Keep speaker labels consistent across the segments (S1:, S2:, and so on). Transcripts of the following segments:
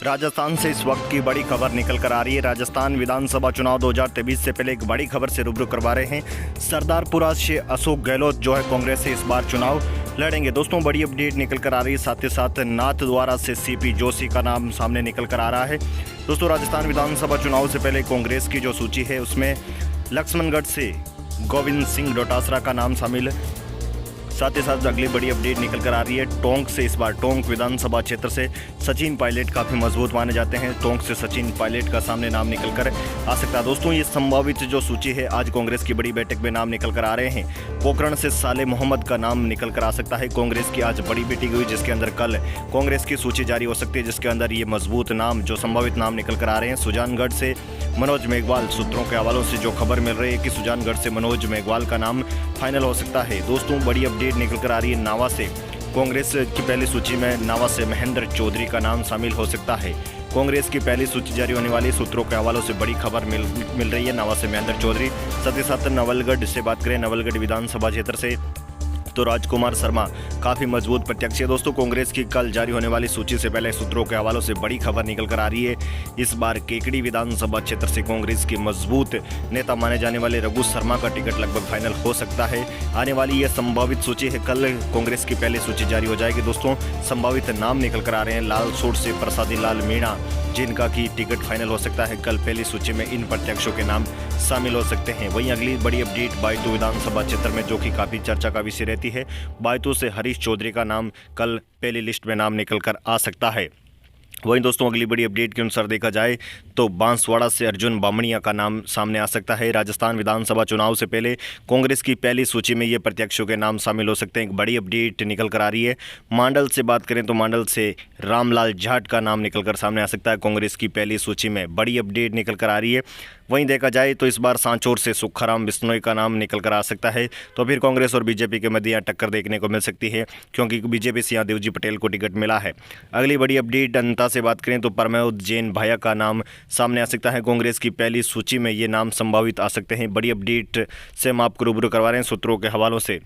S1: राजस्थान से इस वक्त की बड़ी खबर निकल कर आ रही है। राजस्थान विधानसभा चुनाव 2023 से पहले एक बड़ी खबर से रूबरू करवा रहे हैं। सरदारपुरा से अशोक गहलोत जो है कांग्रेस से इस बार चुनाव लड़ेंगे। दोस्तों बड़ी अपडेट निकल कर आ रही है। साथ ही साथ नाथद्वारा से सीपी जोशी का नाम सामने निकल कर आ रहा है। दोस्तों राजस्थान विधानसभा चुनाव से पहले कांग्रेस की जो सूची है उसमें लक्ष्मणगढ़ से गोविंद सिंह डोटासरा का नाम शामिल। साथ ही साथ अगली बड़ी अपडेट निकल कर आ रही है टोंक से। इस बार टोंक विधानसभा क्षेत्र से सचिन पायलट काफ़ी मजबूत माने जाते हैं। टोंक से सचिन पायलट का सामने नाम निकल कर आ सकता है। दोस्तों ये संभावित जो सूची है आज कांग्रेस की बड़ी बैठक में नाम निकल कर आ रहे हैं। पोखरण से साले मोहम्मद का नाम निकल कर आ सकता है। कांग्रेस की आज बड़ी मीटिंग हुई जिसके अंदर कल कांग्रेस की सूची जारी हो सकती है, जिसके अंदर ये मजबूत नाम जो संभावित नाम निकल कर आ रहे हैं। सुजानगढ़ से मनोज मेघवाल, सूत्रों के हवालों से जो खबर मिल रही है कि सुजानगढ़ से मनोज मेघवाल का नाम फाइनल हो सकता है। दोस्तों बड़ी अपडेट निकल कर आ रही है नावा से। कांग्रेस की पहली सूची में नावा से महेंद्र चौधरी का नाम शामिल हो सकता है। कांग्रेस की पहली सूची जारी होने वाली सूत्रों के हवालों से बड़ी खबर मिल रही है नावा से महेंद्र चौधरी। साथ ही साथ नवलगढ़ से बात करें, नवलगढ़ विधानसभा क्षेत्र से तो राजकुमार शर्मा काफ़ी मजबूत प्रत्याशी है। दोस्तों कांग्रेस की कल जारी होने वाली सूची से पहले सूत्रों के हवालों से बड़ी खबर निकल कर आ रही है। इस बार केकड़ी विधानसभा क्षेत्र से कांग्रेस के मजबूत नेता माने जाने वाले रघु शर्मा का टिकट लगभग फाइनल हो सकता है। आने वाली यह संभावित सूची है, कल कांग्रेस की पहली सूची जारी हो जाएगी। दोस्तों संभावित नाम निकल कर आ रहे हैं लालसोट से प्रसादी लाल मीणा, जिनका की टिकट फाइनल हो सकता है। कल पहली सूची में इन प्रत्याशियों के नाम शामिल हो सकते हैं। वहीं अगली बड़ी अपडेट बायतू विधानसभा क्षेत्र में जो कि काफ़ी चर्चा का विषय रहती है, बायतू से हरीश चौधरी का नाम कल पहली लिस्ट में नाम निकल कर आ सकता है। वहीं दोस्तों अगली बड़ी अपडेट के अनुसार देखा जाए तो बांसवाड़ा से अर्जुन बामणिया का नाम सामने आ सकता है। राजस्थान विधानसभा चुनाव से पहले कांग्रेस की पहली सूची में ये प्रत्याशियों के नाम शामिल हो सकते हैं। एक बड़ी अपडेट निकल कर आ रही है। मांडल से बात करें तो मांडल से रामलाल जाट का नाम निकल कर सामने आ सकता है कांग्रेस की पहली सूची में। बड़ी अपडेट निकल कर आ रही है। वहीं देखा जाए तो इस बार सांचौर से सुखाराम बिश्नोई का नाम निकल कर आ सकता है। तो फिर कांग्रेस और बीजेपी के मध्य यहाँ टक्कर देखने को मिल सकती है, क्योंकि बीजेपी से यहाँ देवजी पटेल को टिकट मिला है। अगली बड़ी अपडेट अनंता से बात करें तो प्रमोद जैन भाया का नाम सामने आ सकता है। कांग्रेस की पहली सूची में ये नाम संभावित आ सकते हैं। बड़ी अपडेट से हम आपको रूबरू करवा रहे हैं सूत्रों के हवालों से।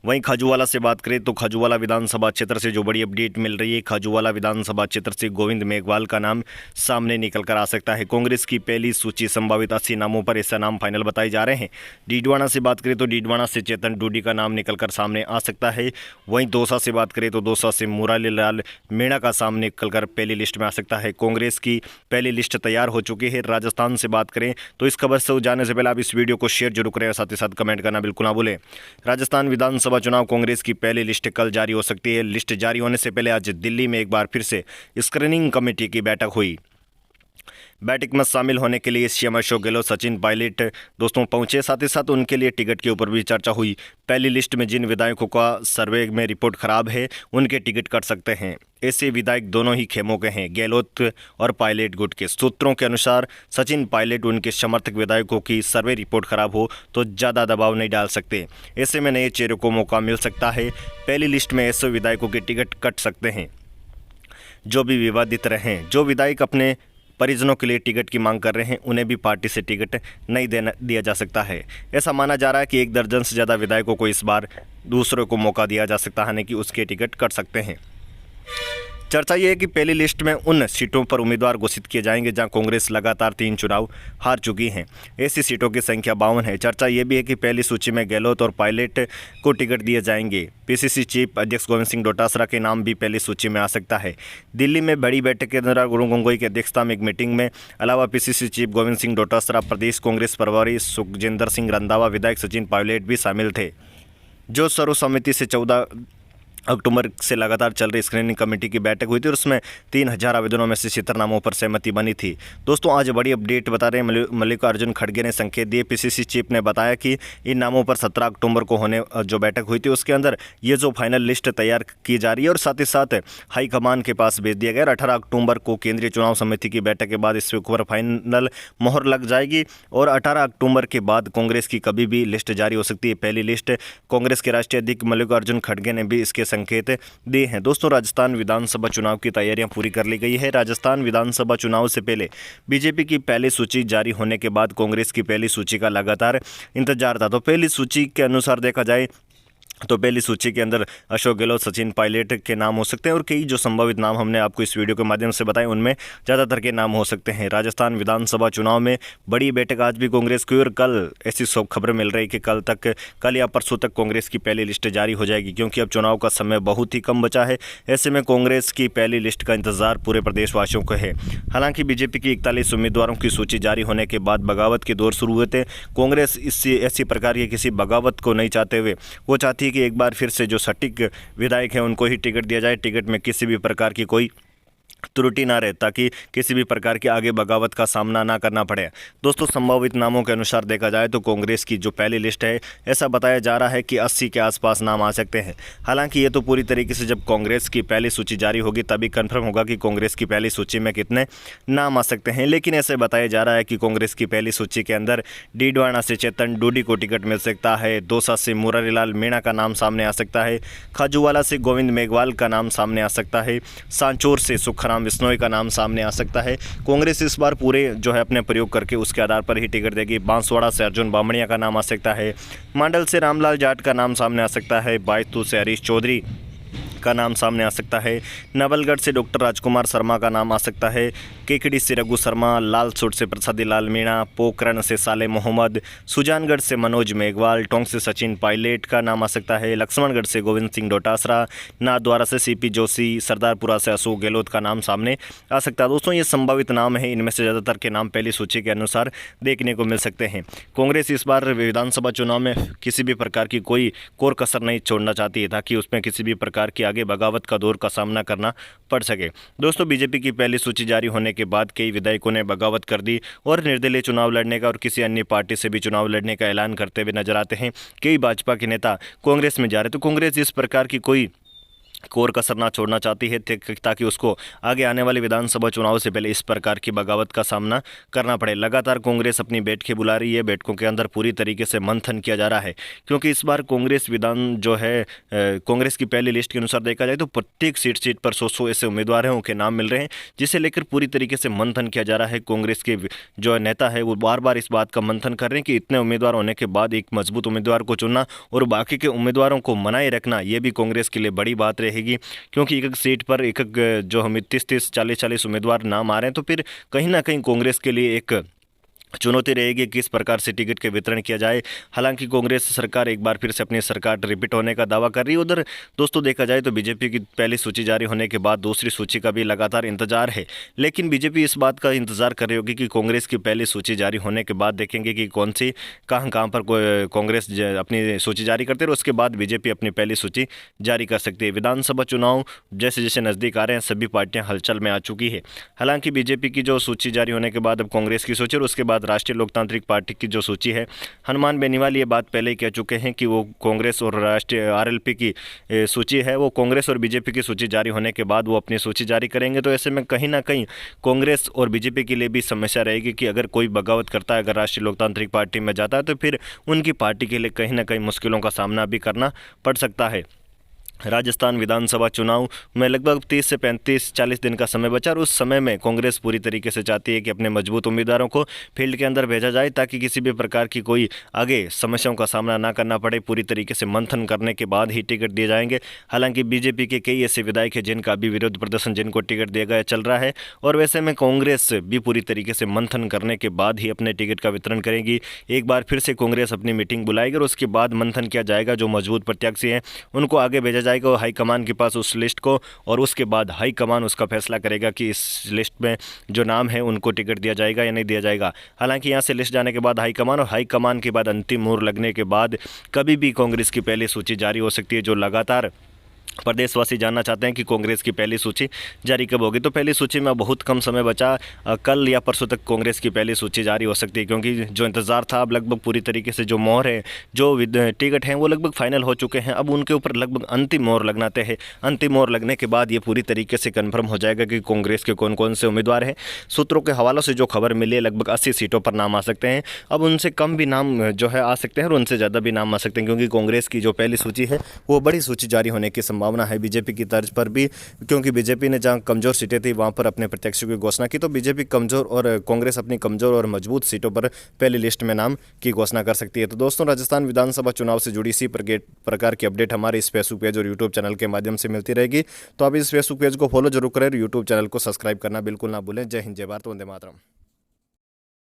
S1: वहीं खजुवाला से बात करें तो खजुवाला विधानसभा क्षेत्र से जो बड़ी अपडेट मिल रही है, खजुवाला विधानसभा क्षेत्र से गोविंद मेघवाल का नाम सामने निकल कर आ सकता है। कांग्रेस की पहली सूची संभावित 80 नामों पर ऐसा नाम फाइनल बताए जा रहे हैं। डीडवाना से बात करें तो डीडवाना से चेतन डूडी का नाम निकल कर सामने आ सकता है। वहीं दौसा से बात करें तो दौसा से मुरारी लाल मीणा का सामने निकल कर पहली लिस्ट में आ सकता है। कांग्रेस की पहली लिस्ट तैयार हो चुकी है। राजस्थान से बात करें तो इस खबर से जाने से पहले आप इस वीडियो को शेयर जरूर करें और साथ ही साथ कमेंट करना बिल्कुल ना भूलें। राजस्थान विधानसभा चुनाव कांग्रेस की पहली लिस्ट कल जारी हो सकती है। लिस्ट जारी होने से पहले आज दिल्ली में एक बार फिर से स्क्रीनिंग कमेटी की बैठक हुई। बैठक में शामिल होने के लिए सीएम अशोक गहलोत, सचिन पायलट दोस्तों पहुंचे। साथ ही साथ उनके लिए टिकट के ऊपर भी चर्चा हुई। पहली लिस्ट में जिन विधायकों का सर्वे में रिपोर्ट खराब है उनके टिकट कट सकते हैं। ऐसे विधायक दोनों ही खेमों के हैं, गहलोत और पायलट गुट के। सूत्रों के अनुसार सचिन पायलट उनके समर्थक विधायकों की सर्वे रिपोर्ट खराब हो तो ज़्यादा दबाव नहीं डाल सकते। ऐसे में नए चेहरों को मौका मिल सकता है। पहली लिस्ट में ऐसे विधायकों के टिकट कट सकते हैं जो भी विवादित रहें। जो विधायक अपने परिजनों के लिए टिकट की मांग कर रहे हैं उन्हें भी पार्टी से टिकट नहीं दिया जा सकता है। ऐसा माना जा रहा है कि 1 दर्जन से ज़्यादा विधायकों को इस बार दूसरों को मौका दिया जा सकता है, कि उसके टिकट कट सकते हैं। चर्चा ये है कि पहली लिस्ट में उन सीटों पर उम्मीदवार घोषित किए जाएंगे जहां कांग्रेस लगातार 3 चुनाव हार चुकी है। ऐसी सीटों की संख्या 52 है। चर्चा ये भी है कि पहली सूची में गहलोत और पायलट को टिकट दिए जाएंगे। पीसीसी चीफ अध्यक्ष गोविंद सिंह डोटासरा के नाम भी पहली सूची में आ सकता है। दिल्ली में बड़ी बैठक के दौरान अरुण गोगोई की अध्यक्षता में एक मीटिंग में अलावा पीसीसी चीफ गोविंद सिंह डोटासरा, प्रदेश कांग्रेस प्रभारी सुखजिंदर सिंह रंधावा, विधायक सचिन पायलट भी शामिल थे। जो सर्वसम्मति से 14 अक्टूबर से लगातार चल रही स्क्रीनिंग कमेटी की बैठक हुई थी और उसमें 3000 आवेदनों में से 76 नामों पर सहमति बनी थी। दोस्तों आज बड़ी अपडेट बता रहे हैं, मल्लिकार्जुन खड़गे ने संकेत दिए। पीसीसी चीफ ने बताया कि इन नामों पर 17 अक्टूबर को होने जो बैठक हुई थी उसके अंदर ये जो फाइनल लिस्ट तैयार की जा रही है और साथ ही साथ हाईकमान के पास भेज दिया गया। 18 अक्टूबर को केंद्रीय चुनाव समिति की बैठक के बाद इसके ऊपर फाइनल मोहर लग जाएगी और 18 अक्टूबर के बाद कांग्रेस की कभी भी लिस्ट जारी हो सकती है। पहली लिस्ट कांग्रेस के राष्ट्रीय अध्यक्ष मल्लिकार्जुन खड़गे ने भी इसके संकेत दिए हैं। दोस्तों राजस्थान विधानसभा चुनाव की तैयारियां पूरी कर ली गई है। राजस्थान विधानसभा चुनाव से पहले बीजेपी की पहली सूची जारी होने के बाद कांग्रेस की पहली सूची का लगातार इंतजार था। तो पहली सूची के अनुसार देखा जाए तो पहली सूची के अंदर अशोक गहलोत, सचिन पायलट के नाम हो सकते हैं और कई जो संभावित नाम हमने आपको इस वीडियो के माध्यम से बताए उनमें ज़्यादातर के नाम हो सकते हैं। राजस्थान विधानसभा चुनाव में बड़ी बैठक आज भी कांग्रेस की, और कल ऐसी सब खबरें मिल रही कि कल या परसों तक कांग्रेस की पहली लिस्ट जारी हो जाएगी, क्योंकि अब चुनाव का समय बहुत ही कम बचा है। ऐसे में कांग्रेस की पहली लिस्ट का इंतजार पूरे प्रदेशवासियों को है। हालांकि बीजेपी की 41 उम्मीदवारों की सूची जारी होने के बाद बगावत के दौर शुरू हुए थे। कांग्रेस इससे ऐसी प्रकार की किसी बगावत को नहीं चाहते हुए वो चाहती है कि एक बार फिर से जो सटीक विधायक हैं उनको ही टिकट दिया जाए, टिकट में किसी भी प्रकार की कोई त्रुटि ना रहे, ताकि किसी भी प्रकार की आगे बगावत का सामना ना करना पड़े। दोस्तों, संभावित नामों के अनुसार देखा जाए तो कांग्रेस की जो पहली लिस्ट है, ऐसा बताया जा रहा है कि 80 के आसपास नाम आ सकते हैं। हालांकि ये तो पूरी तरीके से जब कांग्रेस की पहली सूची जारी होगी तभी कंफर्म होगा कि कांग्रेस की पहली सूची में कितने नाम आ सकते हैं। लेकिन ऐसे बताया जा रहा है कि कांग्रेस की पहली सूची के अंदर डीडवाना से चेतन डूडी को टिकट मिल सकता है, दौसा से मुरारीलाल मीणा का नाम सामने आ सकता है, खाजूवाला से गोविंद मेघवाल का नाम सामने आ सकता है, सांचौर से सुखराम बिश्नोई का नाम सामने आ सकता है। कांग्रेस इस बार पूरे जो है अपने प्रयोग करके उसके आधार पर ही टिकट देगी। बांसवाड़ा से अर्जुन बामणिया का नाम आ सकता है, मांडल से रामलाल जाट का नाम सामने आ सकता है, बायतू से हरीश चौधरी का नाम सामने आ सकता है, नवलगढ़ से डॉक्टर राजकुमार शर्मा का नाम आ सकता है, केकड़ी से रघु शर्मा, लालसोट से प्रसादी लाल मीणा, पोखरण से साले मोहम्मद, सुजानगढ़ से मनोज मेघवाल, टोंक से सचिन पायलट का नाम आ सकता है, लक्ष्मणगढ़ से गोविंद सिंह डोटासरा, नाथद्वारा से सीपी जोशी, सरदारपुरा से अशोक गहलोत का नाम सामने आ सकता है। दोस्तों, ये संभावित नाम है, इनमें से ज़्यादातर के नाम पहली सूची के अनुसार देखने को मिल सकते हैं। कांग्रेस इस बार विधानसभा चुनाव में किसी भी प्रकार की कोई कोर कसर नहीं छोड़ना चाहती है, ताकि उसमें किसी भी प्रकार की आगे बगावत का दौर का सामना करना पड़ सके। दोस्तों, बीजेपी की पहली सूची जारी होने के बाद कई विधायकों ने बगावत कर दी और निर्दलीय चुनाव लड़ने का और किसी अन्य पार्टी से भी चुनाव लड़ने का ऐलान करते हुए नजर आते हैं। कई भाजपा के नेता कांग्रेस में जा रहे, तो कांग्रेस इस प्रकार की कोई कोर कसर ना छोड़ना चाहती है ताकि उसको आगे आने वाले विधानसभा चुनाव से पहले इस प्रकार की बगावत का सामना करना पड़े। लगातार कांग्रेस अपनी बैठकें बुला रही है, बैठकों के अंदर पूरी तरीके से मंथन किया जा रहा है, क्योंकि इस बार कांग्रेस विधान जो है कांग्रेस की पहली लिस्ट के अनुसार देखा जाए तो प्रत्येक सीट पर 100 ऐसे उम्मीदवार हैं उनके नाम मिल रहे हैं, जिसे लेकर पूरी तरीके से मंथन किया जा रहा है। कांग्रेस के जो नेता है वो बार बार इस बात का मंथन कर रहे हैं कि इतने उम्मीदवार होने के बाद एक मजबूत उम्मीदवार को चुनना और बाकी के उम्मीदवारों को मनाए रखना, ये भी कांग्रेस के लिए बड़ी बात रहेगी, क्योंकि एक सीट पर एक जो हम 30-30, 40-40 उम्मीदवार नाम आ रहे हैं, तो फिर कहीं ना कहीं कांग्रेस के लिए एक चुनौती रहेगी किस प्रकार से टिकट के वितरण किया जाए। हालांकि कांग्रेस सरकार एक बार फिर से अपनी सरकार रिपीट होने का दावा कर रही है। उधर दोस्तों देखा जाए तो बीजेपी की पहली सूची जारी होने के बाद दूसरी सूची का भी लगातार इंतजार है, लेकिन बीजेपी इस बात का इंतजार कर रही होगी कि कांग्रेस की पहली सूची जारी होने के बाद देखेंगे कि कौन सी कहाँ पर कांग्रेस अपनी सूची जारी करते हैं, उसके बाद बीजेपी अपनी पहली सूची जारी कर सकती है। विधानसभा चुनाव जैसे जैसे नज़दीक आ रहे हैं सभी पार्टियाँ हलचल में आ चुकी है। हालांकि बीजेपी की जो सूची जारी होने के बाद अब कांग्रेस की सूची और उसके बाद राष्ट्रीय लोकतांत्रिक पार्टी की जो सूची है, हनुमान बेनीवाल ये बात पहले ही कह चुके हैं कि वो कांग्रेस और राष्ट्रीय आरएलपी की सूची है, वो कांग्रेस और बीजेपी की सूची जारी होने के बाद वो अपनी सूची जारी करेंगे। तो ऐसे में कहीं ना कहीं कांग्रेस और बीजेपी के लिए भी समस्या रहेगी कि अगर कोई बगावत करता है, अगर राष्ट्रीय लोकतांत्रिक पार्टी में जाता है, तो फिर उनकी पार्टी के लिए कहीं ना कहीं मुश्किलों का सामना भी करना पड़ सकता है। राजस्थान विधानसभा चुनाव में लगभग 30 से 35-40 दिन का समय बचा और उस समय में कांग्रेस पूरी तरीके से चाहती है कि अपने मजबूत उम्मीदवारों को फील्ड के अंदर भेजा जाए, ताकि किसी भी प्रकार की कोई आगे समस्याओं का सामना ना करना पड़े। पूरी तरीके से मंथन करने के बाद ही टिकट दिए जाएंगे। हालांकि बीजेपी के कई ऐसे विधायक हैं जिनका भी विरोध प्रदर्शन, जिनको टिकट दिया गया चल रहा है, और वैसे में कांग्रेस भी पूरी तरीके से मंथन करने के बाद ही अपने टिकट का वितरण करेगी। एक बार फिर से कांग्रेस अपनी मीटिंग बुलाएगी और उसके बाद मंथन किया जाएगा। जो मजबूत प्रत्याशी हैं उनको आगे भेजा जाएगा हाईकमान के पास उस लिस्ट को, और उसके बाद हाईकमान उसका फैसला करेगा कि इस लिस्ट में जो नाम है उनको टिकट दिया जाएगा या नहीं दिया जाएगा। हालांकि यहाँ से लिस्ट जाने के बाद हाईकमान, और हाईकमान के बाद अंतिम मोहर लगने के बाद कभी भी कांग्रेस की पहली सूची जारी हो सकती है। जो लगातार प्रदेशवासी जानना चाहते हैं कि कांग्रेस की पहली सूची जारी कब होगी, तो पहली सूची में बहुत कम समय बचा, कल या परसों तक कांग्रेस की पहली सूची जारी हो सकती है, क्योंकि जो इंतज़ार था अब लगभग पूरी तरीके से जो मोहर है, जो टिकट हैं वो लगभग फाइनल हो चुके हैं। अब उनके ऊपर लगभग अंतिम मोहर लगना तय है। अंतिम मोहर लगने के बाद ये पूरी तरीके से कन्फर्म हो जाएगा कि कांग्रेस के कौन कौन से उम्मीदवार हैं। सूत्रों के हवालों से जो खबर मिली है, लगभग 80 सीटों पर नाम आ सकते हैं। अब उनसे कम भी नाम जो है आ सकते हैं और उनसे ज़्यादा भी नाम आ सकते हैं, क्योंकि कांग्रेस की जो पहली सूची है वो बड़ी सूची जारी होने की संभावना संभावना है बीजेपी की तर्ज पर भी, क्योंकि बीजेपी ने जहां कमज़ोर सीटें थी वहां पर अपने प्रत्याशियों की घोषणा की, तो बीजेपी कमज़ोर और कांग्रेस अपनी कमज़ोर और मजबूत सीटों पर पहली लिस्ट में नाम की घोषणा कर सकती है। तो दोस्तों, राजस्थान विधानसभा चुनाव से जुड़ी इसी प्रकार की अपडेट हमारे इस फेसबुक पेज और यूट्यूब चैनल के माध्यम से मिलती रहेगी। तो आप इस फेसबुक पेज को फॉलो जरूर करें और यूट्यूब चैनल को सब्सक्राइब करना बिल्कुल ना भूलें। जय हिंद, जय भारत, वंदे मातरम।